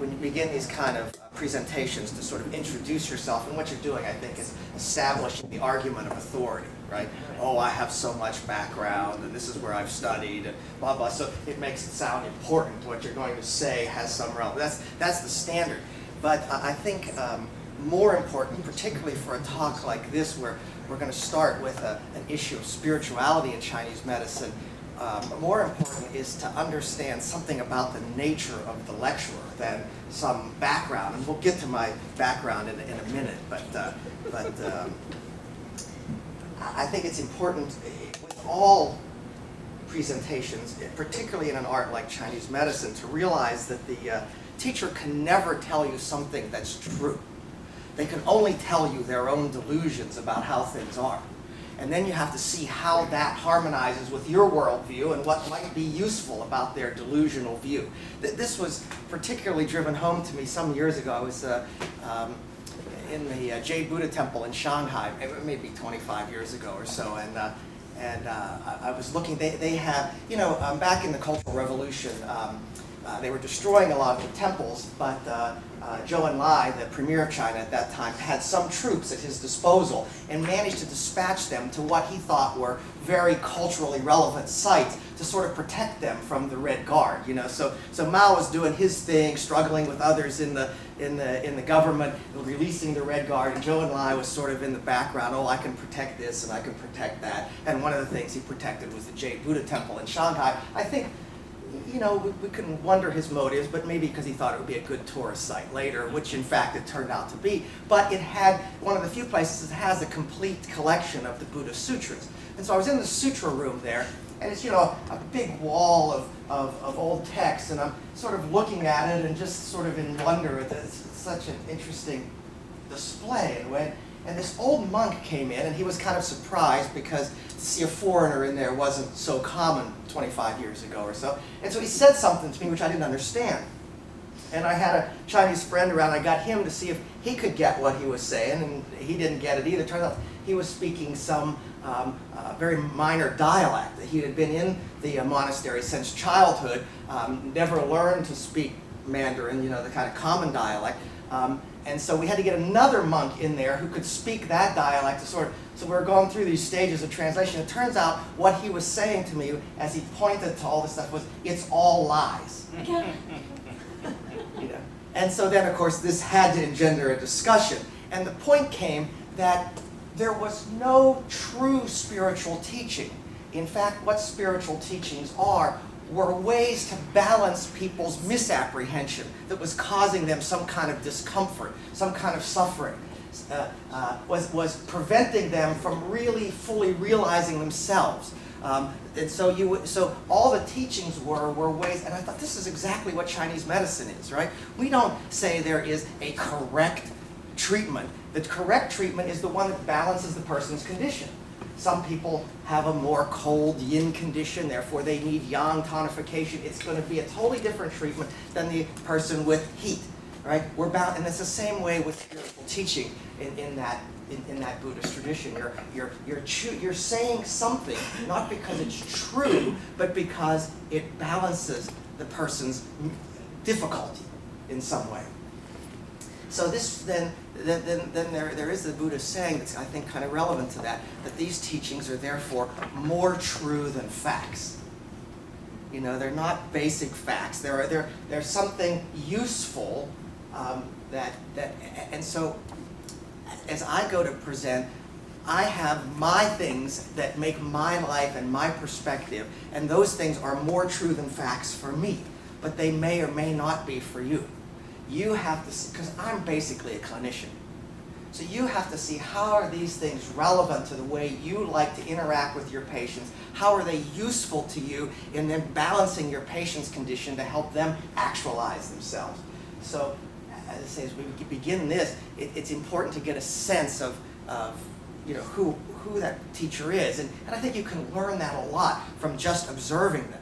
when you begin these kind of presentations to sort of introduce yourself, and what you're doing, I think, is establishing the argument of authority, right? Oh, I have so much background, and this is where I've studied, and blah, blah. So it makes it sound important. What you're going to say has some relevance. That's the standard. But I think more important, particularly for a talk like this, where we're going to start with an issue of spirituality in Chinese medicine, more important is to understand something about the nature of the lecturer than some background. And we'll get to my background in a minute. But I think it's important with all presentations, particularly in an art like Chinese medicine, to realize that the teacher can never tell you something that's true. They can only tell you their own delusions about how things are. And then you have to see how that harmonizes with your worldview and what might be useful about their delusional view. This was particularly driven home to me some years ago. I was in the Jade Buddha Temple in Shanghai, maybe 25 years ago or so, and I was looking. They have, you know, back in the Cultural Revolution, they were destroying a lot of the temples, but Zhou Enlai, the premier of China at that time, had some troops at his disposal and managed to dispatch them to what he thought were very culturally relevant sites to sort of protect them from the Red Guard. You know, so Mao was doing his thing, struggling with others in the government, releasing the Red Guard, and Zhou Enlai was sort of in the background. Oh, I can protect this and I can protect that. And one of the things he protected was the Jade Buddha Temple in Shanghai. I think, you know, we can wonder his motives, but maybe because he thought it would be a good tourist site later, which in fact it turned out to be. But it had one of the few places that has a complete collection of the Buddha Sutras. And so I was in the sutra room there, and it's, you know, a big wall of old texts, and I'm sort of looking at it and just sort of in wonder at this. It's such an interesting display. And this old monk came in, and he was kind of surprised because to see a foreigner in there wasn't so common 25 years ago or so. And so he said something to me which I didn't understand. And I had a Chinese friend around. I got him to see if he could get what he was saying, and he didn't get it either. Turns out he was speaking some very minor dialect. He had been in the monastery since childhood, never learned to speak Mandarin, you know, the kind of common dialect. And so we had to get another monk in there who could speak that dialect to sort of, so we were going through these stages of translation. It turns out what he was saying to me as he pointed to all this stuff was, it's all lies. You know? And so then, of course, this had to engender a discussion. And the point came that there was no true spiritual teaching. In fact, what spiritual teachings are were ways to balance people's misapprehension that was causing them some kind of discomfort, some kind of suffering, was preventing them from really fully realizing themselves. And so all the teachings were ways, and I thought this is exactly what Chinese medicine is, right? We don't say there is a correct treatment. The correct treatment is the one that balances the person's condition. Some people have a more cold yin condition, therefore they need yang tonification. It's going to be a totally different treatment than the person with heat, right? We're bound, and it's the same way with spiritual teaching in that Buddhist tradition. You're saying something not because it's true, but because it balances the person's difficulty in some way. So this then there is the Buddha saying that's, I think, kind of relevant to that these teachings are therefore more true than facts. You know, they're not basic facts. They're something useful and so as I go to present, I have my things that make my life and my perspective, and those things are more true than facts for me, but they may or may not be for you. You have to see, because I'm basically a clinician. So you have to see, how are these things relevant to the way you like to interact with your patients? How are they useful to you in then balancing your patient's condition to help them actualize themselves? So as I say, as we begin this, it's important to get a sense of you know, who that teacher is. And I think you can learn that a lot from just observing them.